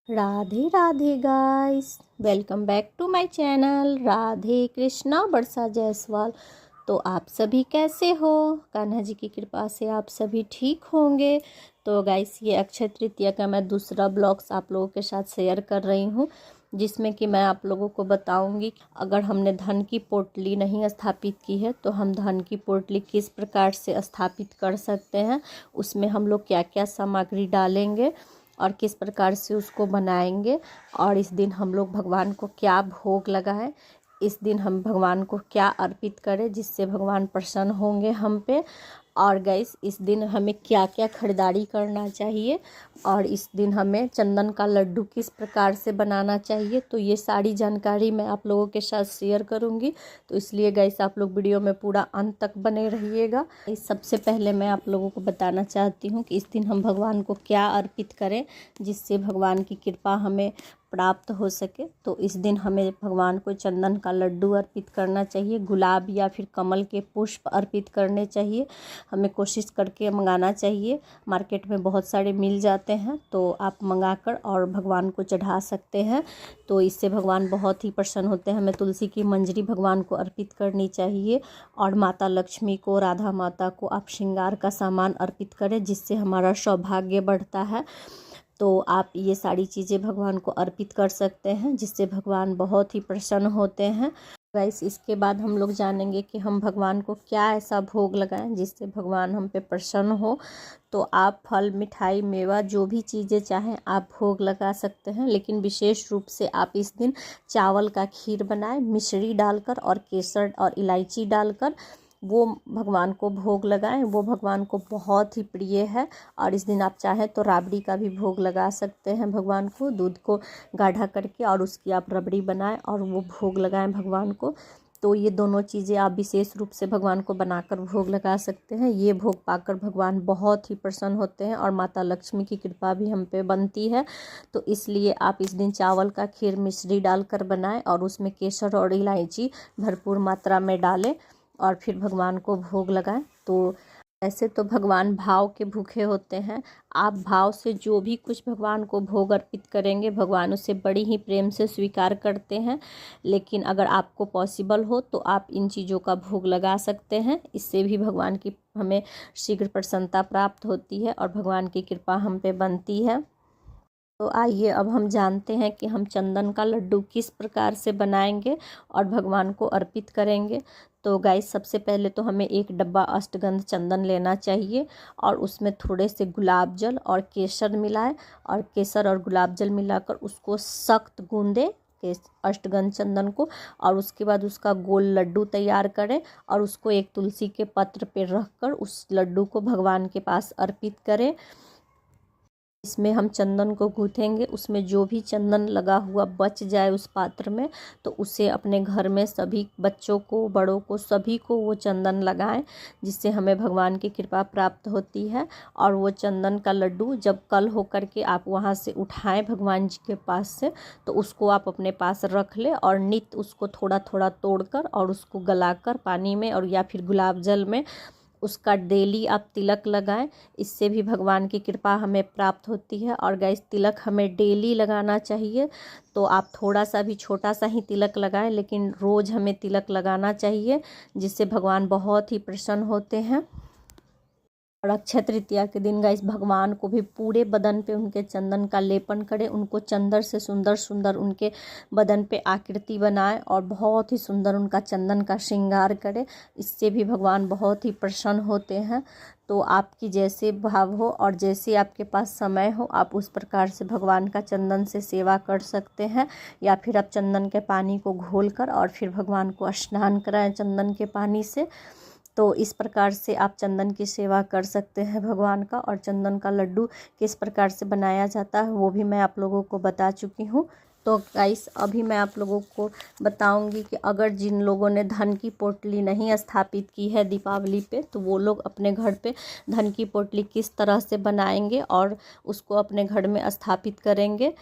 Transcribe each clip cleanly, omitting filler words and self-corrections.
Radhe Radhe guys, welcome back to my channel Radhe Krishna Barsa Jaiswal. तो आप सभी कैसे हो? कान्हा जी की कृपा से आप सभी ठीक होंगे। तो गाइस, ये अक्षय तृतीया का मैं दूसरा ब्लॉग्स आप लोगों के साथ शेयर कर रही हूँ, जिसमें कि मैं आप लोगों को बताऊंगी अगर हमने धन की पोटली नहीं स्थापित की है तो हम धन की पोटली किस प्रकार से स्थापित कर सकते हैं, उसमें हम लोग क्या क्या सामग्री डालेंगे और किस प्रकार से उसको बनाएंगे, और इस दिन हम लोग भगवान को क्या भोग लगाएं, इस दिन हम भगवान को क्या अर्पित करें जिससे भगवान प्रसन्न होंगे हम पे। और गाइस, इस दिन हमें क्या क्या खरीदारी करना चाहिए और इस दिन हमें चंदन का लड्डू किस प्रकार से बनाना चाहिए, तो ये सारी जानकारी मैं आप लोगों के साथ शेयर करूंगी। तो इसलिए गाइस, आप लोग वीडियो में पूरा अंत तक बने रहिएगा। सबसे पहले मैं आप लोगों को बताना चाहती हूँ कि इस दिन हम भगवान को क्या अर्पित करें जिससे भगवान की कृपा हमें प्राप्त हो सके। तो इस दिन हमें भगवान को चंदन का लड्डू अर्पित करना चाहिए, गुलाब या फिर कमल के पुष्प अर्पित करने चाहिए। हमें कोशिश करके मंगाना चाहिए, मार्केट में बहुत सारे मिल जाते हैं, तो आप मंगाकर और भगवान को चढ़ा सकते हैं। तो इससे भगवान बहुत ही प्रसन्न होते हैं। हमें तुलसी की मंजरी भगवान को अर्पित करनी चाहिए और माता लक्ष्मी को, राधा माता को आप श्रृंगार का सामान अर्पित करें जिससे हमारा सौभाग्य बढ़ता है। तो आप ये सारी चीज़ें भगवान को अर्पित कर सकते हैं जिससे भगवान बहुत ही प्रसन्न होते हैं। गाइस, इसके बाद हम लोग जानेंगे कि हम भगवान को क्या ऐसा भोग लगाएं जिससे भगवान हम पे प्रसन्न हो। तो आप फल, मिठाई, मेवा जो भी चीज़ें चाहें आप भोग लगा सकते हैं, लेकिन विशेष रूप से आप इस दिन चावल का खीर बनाएं, मिश्री डालकर और केसर और इलायची डालकर वो भगवान को भोग लगाएं। वो भगवान को बहुत ही प्रिय है। और इस दिन आप चाहें तो राबड़ी का भी भोग लगा सकते हैं भगवान को, दूध को गाढ़ा करके और उसकी आप रबड़ी बनाएं और वो भोग लगाएं भगवान को। तो ये दोनों चीज़ें आप विशेष रूप से भगवान को बनाकर भोग लगा सकते हैं। ये भोग पाकर भगवान बहुत ही प्रसन्न होते हैं और माता लक्ष्मी की कृपा भी हम पे बनती है। तो इसलिए आप इस दिन चावल का खीर मिश्री डालकर बनाएं और उसमें केसर और इलायची भरपूर मात्रा में डालें और फिर भगवान को भोग लगाएं। तो ऐसे तो भगवान भाव के भूखे होते हैं। आप भाव से जो भी कुछ भगवान को भोग अर्पित करेंगे भगवान उसे बड़ी ही प्रेम से स्वीकार करते हैं। लेकिन अगर आपको पॉसिबल हो तो आप इन चीज़ों का भोग लगा सकते हैं, इससे भी भगवान की हमें शीघ्र प्रसन्नता प्राप्त होती है और भगवान की कृपा हम पे बनती है। तो आइए अब हम जानते हैं कि हम चंदन का लड्डू किस प्रकार से बनाएंगे और भगवान को अर्पित करेंगे। तो गाइस, सबसे पहले तो हमें एक डब्बा अष्टगंध चंदन लेना चाहिए और उसमें थोड़े से गुलाब जल और केसर मिलाएं और केसर और गुलाब जल मिलाकर उसको सख्त गूंदें अष्टगंध चंदन को, और उसके बाद उसका गोल लड्डू तैयार करें और उसको एक तुलसी के पत्र पर रखकर उस लड्डू को भगवान के पास अर्पित करें। इसमें हम चंदन को गूँथेंगे, उसमें जो भी चंदन लगा हुआ बच जाए उस पात्र में तो उसे अपने घर में सभी बच्चों को, बड़ों को, सभी को वो चंदन लगाएं जिससे हमें भगवान की कृपा प्राप्त होती है। और वो चंदन का लड्डू जब कल हो करके आप वहाँ से उठाएं भगवान जी के पास से, तो उसको आप अपने पास रख लें और नित्य उसको थोड़ा थोड़ा तोड़कर और उसको गलाकर पानी में और या फिर गुलाब जल में उसका डेली आप तिलक लगाएं। इससे भी भगवान की कृपा हमें प्राप्त होती है। और गाइस, तिलक हमें डेली लगाना चाहिए। तो आप थोड़ा सा भी छोटा सा ही तिलक लगाएं, लेकिन रोज़ हमें तिलक लगाना चाहिए जिससे भगवान बहुत ही प्रसन्न होते हैं। और अक्षय तृतीया के दिन गाइस, भगवान को भी पूरे बदन पे उनके चंदन का लेपन करें, उनको चंदन से सुंदर सुंदर उनके बदन पे आकृति बनाएं और बहुत ही सुंदर उनका चंदन का श्रृंगार करें। इससे भी भगवान बहुत ही प्रसन्न होते हैं। तो आपकी जैसे भाव हो और जैसे आपके पास समय हो आप उस प्रकार से भगवान का चंदन से सेवा कर सकते हैं, या फिर आप चंदन के पानी को घोलकर और फिर भगवान को स्नान कराएं चंदन के पानी से। तो इस प्रकार से आप चंदन की सेवा कर सकते हैं भगवान का। और चंदन का लड्डू किस प्रकार से बनाया जाता है वो भी मैं आप लोगों को बता चुकी हूँ। तो गाइस, अभी मैं आप लोगों को बताऊंगी कि अगर जिन लोगों ने धन की पोटली नहीं स्थापित की है दीपावली पे, तो वो लोग अपने घर पे धन की पोटली किस तरह से बनाएंगे और उसको अपने घर में स्थापित करेंगे।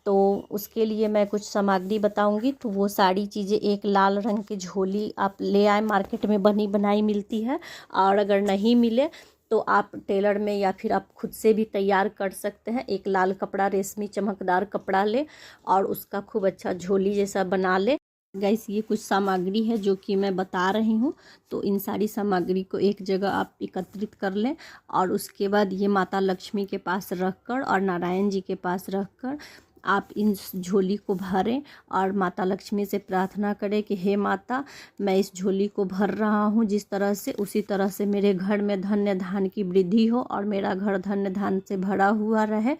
तो उसके लिए मैं कुछ सामग्री बताऊंगी। तो वो सारी चीज़ें, एक लाल रंग की झोली आप ले आए, मार्केट में बनी बनाई मिलती है, और अगर नहीं मिले तो आप टेलर में या फिर आप खुद से भी तैयार कर सकते हैं। एक लाल कपड़ा, रेशमी चमकदार कपड़ा ले और उसका खूब अच्छा झोली जैसा बना ले। गाइस, ये कुछ सामग्री है जो कि मैं बता रही हूँ। तो इन सारी सामग्री को एक जगह आप एकत्रित कर लें और उसके बाद ये माता लक्ष्मी के पास रखकर और नारायण जी के पास रखकर आप इन झोली को भरें और माता लक्ष्मी से प्रार्थना करें कि हे माता, मैं इस झोली को भर रहा हूँ जिस तरह से, उसी तरह से मेरे घर में धन्य धान की वृद्धि हो और मेरा घर धन्य धान से भरा हुआ रहे।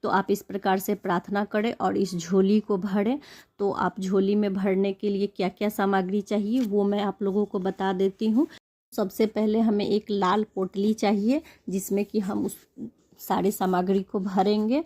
तो आप इस प्रकार से प्रार्थना करें और इस झोली को भरें। तो आप झोली में भरने के लिए क्या क्या सामग्री चाहिए वो मैं आप लोगों को बता देती हूँ। सबसे पहले हमें एक लाल पोटली चाहिए जिसमें कि हम उस सारे सामग्री को भरेंगे।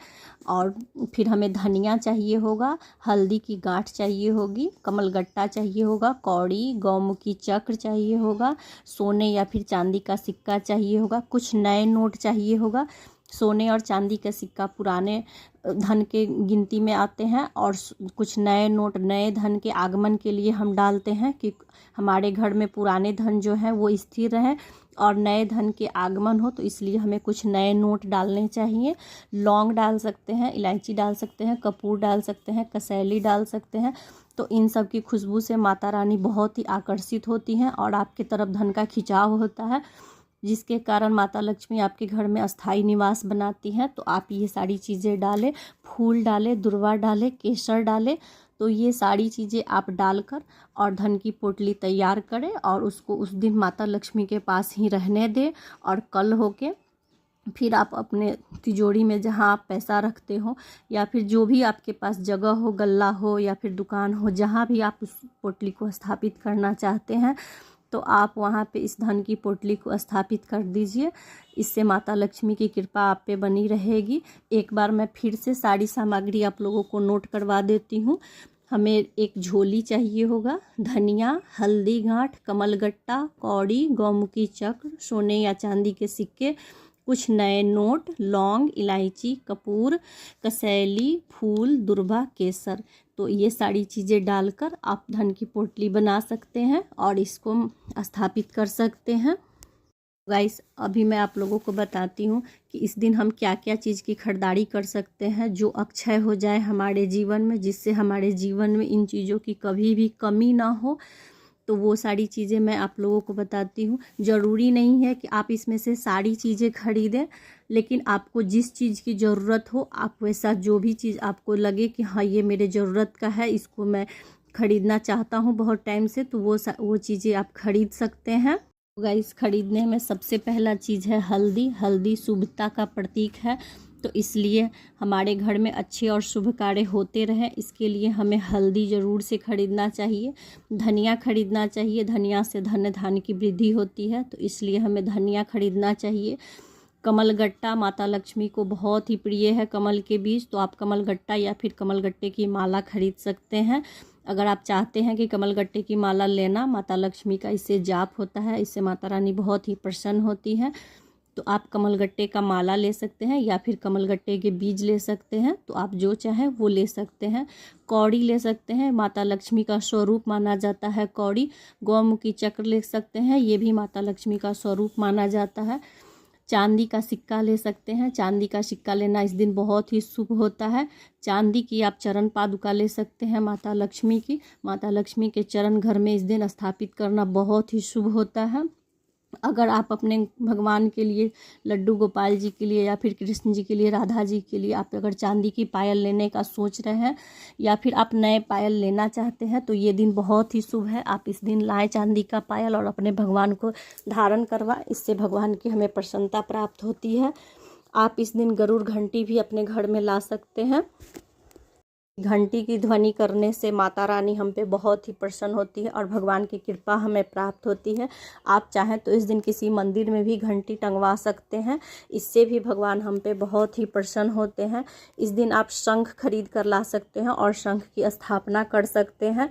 और फिर हमें धनिया चाहिए होगा, हल्दी की गांठ चाहिए होगी, कमलगट्टा चाहिए होगा, कौड़ी, गौमुखी चक्र चाहिए होगा, सोने या फिर चांदी का सिक्का चाहिए होगा, कुछ नए नोट चाहिए होगा। सोने और चांदी का सिक्का पुराने धन के गिनती में आते हैं और कुछ नए नोट नए धन के आगमन के लिए हम डालते हैं कि हमारे घर में पुराने धन जो है वो स्थिर रहे और नए धन के आगमन हो। तो इसलिए हमें कुछ नए नोट डालने चाहिए। लौंग डाल सकते हैं, इलायची डाल सकते हैं, कपूर डाल सकते हैं, कसैली डाल सकते हैं। तो इन सब की खुशबू से माता रानी बहुत ही आकर्षित होती हैं और आपकी तरफ धन का खिंचाव होता है, जिसके कारण माता लक्ष्मी आपके घर में अस्थायी निवास बनाती हैं। तो आप ये सारी चीज़ें डालें, फूल डालें, दुर्वा डालें, केसर डालें। तो ये सारी चीज़ें आप डालकर और धन की पोटली तैयार करें और उसको उस दिन माता लक्ष्मी के पास ही रहने दें। और कल होके फिर आप अपने तिजोरी में जहाँ आप पैसा रखते हो या फिर जो भी आपके पास जगह हो, गल्ला हो या फिर दुकान हो, जहाँ भी आप उस पोटली को स्थापित करना चाहते हैं तो आप वहाँ पे इस धन की पोटली को स्थापित कर दीजिए। इससे माता लक्ष्मी की कृपा आप पे बनी रहेगी। एक बार मैं फिर से सारी सामग्री आप लोगों को नोट करवा देती हूँ। हमें एक झोली चाहिए होगा, धनिया, हल्दी गांठ, कमलगट्टा, कौड़ी, गौमुखी चक्र, सोने या चांदी के सिक्के, कुछ नए नोट, लौंग, इलायची, कपूर, कसैली, फूल, दुर्वा, केसर। तो ये सारी चीज़ें डालकर आप धन की पोटली बना सकते हैं और इसको स्थापित कर सकते हैं। गाइस, अभी मैं आप लोगों को बताती हूँ कि इस दिन हम क्या क्या चीज़ की खरीदारी कर सकते हैं जो अक्षय हो जाए हमारे जीवन में, जिससे हमारे जीवन में इन चीज़ों की कभी भी कमी ना हो। तो वो सारी चीज़ें मैं आप लोगों को बताती हूँ। ज़रूरी नहीं है कि आप इसमें से सारी चीज़ें खरीदें, लेकिन आपको जिस चीज़ की ज़रूरत हो आप वैसा जो भी चीज़ आपको लगे कि हाँ ये मेरे ज़रूरत का है, इसको मैं ख़रीदना चाहता हूँ बहुत टाइम से, तो वो चीज़ें आप खरीद सकते हैं। गाइस, खरीदने में सबसे पहला चीज़ है हल्दी। हल्दी शुभता का प्रतीक है, तो इसलिए हमारे घर में अच्छे और शुभ कार्य होते रहें, इसके लिए हमें हल्दी ज़रूर से ख़रीदना चाहिए। धनिया खरीदना चाहिए, धनिया से धन धान की वृद्धि होती है, तो इसलिए हमें धनिया खरीदना चाहिए। कमलगट्टा माता लक्ष्मी को बहुत ही प्रिय है, कमल के बीज, तो आप कमलगट्टा या फिर कमलगट्टे की माला खरीद सकते हैं। अगर आप चाहते हैं कि कमलगट्टे की माला लेना, माता लक्ष्मी का इससे जाप होता है, इससे माता रानी बहुत ही प्रसन्न होती है, तो आप कमलगट्टे का माला ले सकते हैं या फिर कमलगट्टे के बीज ले सकते हैं। तो आप जो चाहें वो ले सकते हैं। कौड़ी ले सकते हैं, माता लक्ष्मी का स्वरूप माना जाता है कौड़ी। गौमुखी चक्र ले सकते हैं, ये भी माता लक्ष्मी का स्वरूप माना जाता है। चांदी का सिक्का ले सकते हैं, चांदी का सिक्का लेना इस दिन बहुत ही शुभ होता है। चांदी की आप चरण पादुका ले सकते हैं माता लक्ष्मी की। माता लक्ष्मी के चरण घर में इस दिन स्थापित करना बहुत ही शुभ होता है। अगर आप अपने भगवान के लिए, लड्डू गोपाल जी के लिए या फिर कृष्ण जी के लिए, राधा जी के लिए आप अगर चांदी की पायल लेने का सोच रहे हैं या फिर आप नए पायल लेना चाहते हैं तो ये दिन बहुत ही शुभ है। आप इस दिन लाएं चांदी का पायल और अपने भगवान को धारण करवाएं, इससे भगवान की हमें प्रसन्नता प्राप्त होती है। आप इस दिन गरुड़ घंटी भी अपने घर में ला सकते हैं। घंटी की ध्वनि करने से माता रानी हम पे बहुत ही प्रसन्न होती है और भगवान की कृपा हमें प्राप्त होती है। आप चाहें तो इस दिन किसी मंदिर में भी घंटी टंगवा सकते हैं, इससे भी भगवान हम पे बहुत ही प्रसन्न होते हैं। इस दिन आप शंख खरीद कर ला सकते हैं और शंख की स्थापना कर सकते हैं।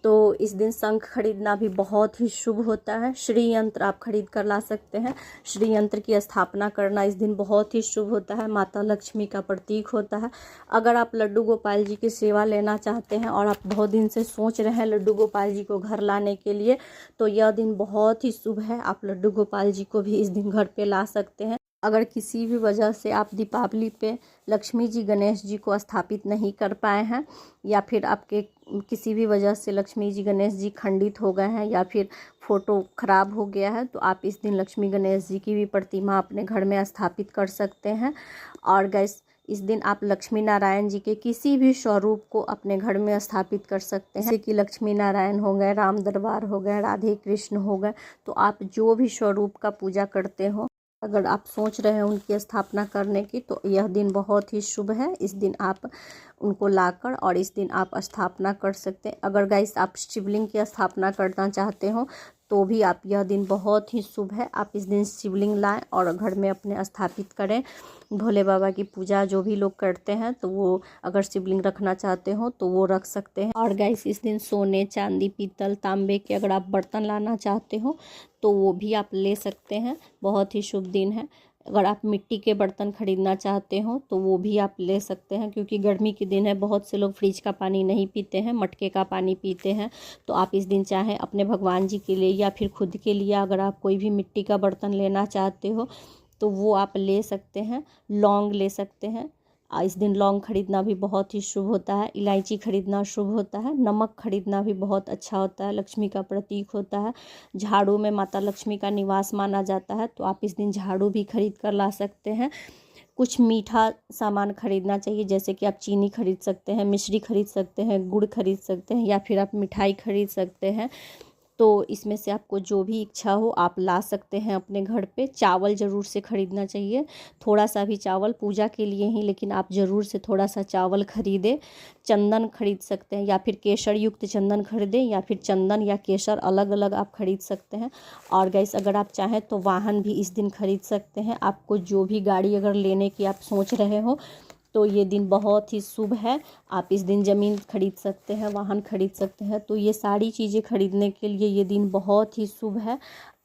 तो इस दिन शंख खरीदना भी बहुत ही शुभ होता है। श्री यंत्र आप खरीद कर ला सकते हैं। श्री यंत्र की स्थापना करना इस दिन बहुत ही शुभ होता है, माता लक्ष्मी का प्रतीक होता है। अगर आप लड्डू गोपाल जी की सेवा लेना चाहते हैं और आप बहुत दिन से सोच रहे हैं लड्डू गोपाल जी को घर लाने के लिए, तो यह दिन बहुत ही शुभ है। आप लड्डू गोपाल जी को भी इस दिन घर पे ला सकते हैं। अगर किसी भी वजह से आप दीपावली पे लक्ष्मी जी गणेश जी को स्थापित नहीं कर पाए हैं, या फिर आपके किसी भी वजह से लक्ष्मी जी गणेश जी खंडित हो गए हैं, या फिर फ़ोटो ख़राब हो गया है, तो आप इस दिन लक्ष्मी गणेश जी की भी प्रतिमा अपने घर में स्थापित कर सकते हैं। और गैस इस दिन आप लक्ष्मी नारायण जी के किसी भी स्वरूप को अपने घर में स्थापित कर सकते हैं, जैसे कि लक्ष्मी नारायण हो गए, राम दरबार हो गए, राधे कृष्ण हो गए। तो आप जो भी स्वरूप का पूजा करते हो, अगर आप सोच रहे हैं उनकी स्थापना करने की, तो यह दिन बहुत ही शुभ है। इस दिन आप उनको लाकर और इस दिन आप स्थापना कर सकते हैं। अगर गाइस आप शिवलिंग की स्थापना करना चाहते हो तो भी आप यह दिन बहुत ही शुभ है। आप इस दिन शिवलिंग लाएं और घर में अपने स्थापित करें। भोले बाबा की पूजा जो भी लोग करते हैं, तो वो अगर शिवलिंग रखना चाहते हो तो वो रख सकते हैं। और गाइस इस दिन सोने, चांदी, पीतल, तांबे के अगर आप बर्तन लाना चाहते हो तो वो भी आप ले सकते हैं। बहुत ही शुभ दिन है। अगर आप मिट्टी के बर्तन खरीदना चाहते हो तो वो भी आप ले सकते हैं, क्योंकि गर्मी के दिन है, बहुत से लोग फ्रिज का पानी नहीं पीते हैं, मटके का पानी पीते हैं। तो आप इस दिन चाहें अपने भगवान जी के लिए या फिर खुद के लिए अगर आप कोई भी मिट्टी का बर्तन लेना चाहते हो तो वो आप ले सकते हैं। लौंग ले सकते हैं। इस दिन लौंग खरीदना भी बहुत ही शुभ होता है। इलायची खरीदना शुभ होता है। नमक खरीदना भी बहुत अच्छा होता है, लक्ष्मी का प्रतीक होता है। झाड़ू में माता लक्ष्मी का निवास माना जाता है, तो आप इस दिन झाड़ू भी खरीद कर ला सकते हैं। कुछ मीठा सामान खरीदना चाहिए, जैसे कि आप चीनी खरीद सकते हैं, मिश्री खरीद सकते हैं, गुड़ खरीद सकते हैं, या फिर आप मिठाई खरीद सकते हैं। तो इसमें से आपको जो भी इच्छा हो आप ला सकते हैं अपने घर पे। चावल ज़रूर से ख़रीदना चाहिए, थोड़ा सा भी चावल पूजा के लिए ही, लेकिन आप ज़रूर से थोड़ा सा चावल खरीदें। चंदन खरीद सकते हैं, या फिर केसर युक्त चंदन खरीदें, या फिर चंदन या केसर अलग अलग आप खरीद सकते हैं। और गैस अगर आप चाहें तो वाहन भी इस दिन खरीद सकते हैं। आपको जो भी गाड़ी अगर लेने की आप सोच रहे हो तो ये दिन बहुत ही शुभ है। आप इस दिन ज़मीन खरीद सकते हैं, वाहन खरीद सकते हैं। तो ये सारी चीज़ें खरीदने के लिए ये दिन बहुत ही शुभ है।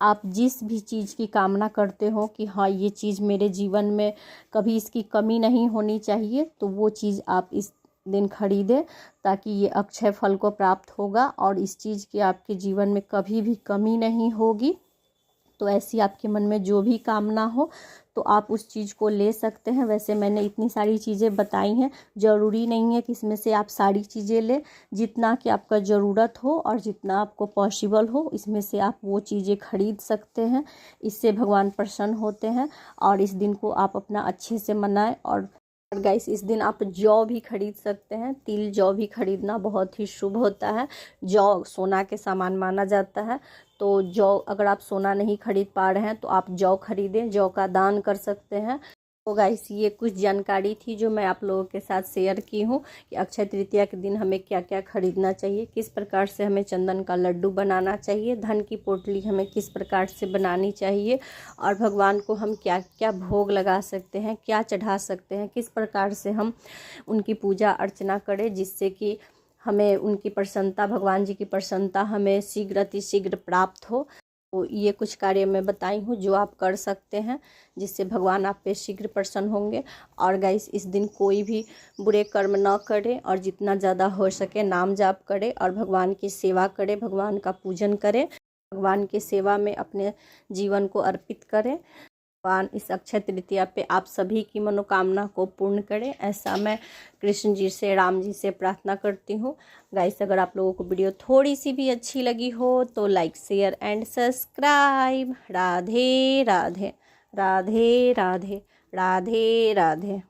आप जिस भी चीज़ की कामना करते हो कि हाँ ये चीज़ मेरे जीवन में कभी इसकी कमी नहीं होनी चाहिए, तो वो चीज़ आप इस दिन खरीदें, ताकि ये अक्षय फल को प्राप्त होगा और इस चीज़ की आपके जीवन में कभी भी कमी नहीं होगी। तो ऐसी आपके मन में जो भी कामना हो तो आप उस चीज़ को ले सकते हैं। वैसे मैंने इतनी सारी चीज़ें बताई हैं, ज़रूरी नहीं है कि इसमें से आप सारी चीज़ें लें। जितना कि आपका ज़रूरत हो और जितना आपको पॉसिबल हो, इसमें से आप वो चीज़ें खरीद सकते हैं। इससे भगवान प्रसन्न होते हैं और इस दिन को आप अपना अच्छे से मनाएं। और गाइस इस दिन आप जौ भी खरीद सकते हैं। तिल जौ भी खरीदना बहुत ही शुभ होता है। जौ सोना के सामान माना जाता है, तो जौ अगर आप सोना नहीं खरीद पा रहे हैं तो आप जौ खरीदें, जौ का दान कर सकते हैं। तो गाइस ये कुछ जानकारी थी जो मैं आप लोगों के साथ शेयर की हूँ कि अक्षय तृतीया के दिन हमें क्या क्या खरीदना चाहिए, किस प्रकार से हमें चंदन का लड्डू बनाना चाहिए, धन की पोटली हमें किस प्रकार से बनानी चाहिए, और भगवान को हम क्या क्या भोग लगा सकते हैं, क्या चढ़ा सकते हैं, किस प्रकार से हम उनकी पूजा अर्चना करें जिससे कि हमें उनकी प्रसन्नता, भगवान जी की प्रसन्नता हमें शीघ्र अतिशीघ्र प्राप्त हो। तो ये कुछ कार्य मैं बताई हूँ जो आप कर सकते हैं, जिससे भगवान आप पे शीघ्र प्रसन्न होंगे। और गाइस इस दिन कोई भी बुरे कर्म न करें और जितना ज़्यादा हो सके नाम जाप करें और भगवान की सेवा करें, भगवान का पूजन करें, भगवान की सेवा में अपने जीवन को अर्पित करें। भगवान इस अक्षय तृतीया पे आप सभी की मनोकामना को पूर्ण करें, ऐसा मैं कृष्ण जी से, राम जी से प्रार्थना करती हूँ। गाइस अगर आप लोगों को वीडियो थोड़ी सी भी अच्छी लगी हो तो like, share and subscribe. Radhe Radhe, Radhe Radhe, Radhe Radhe.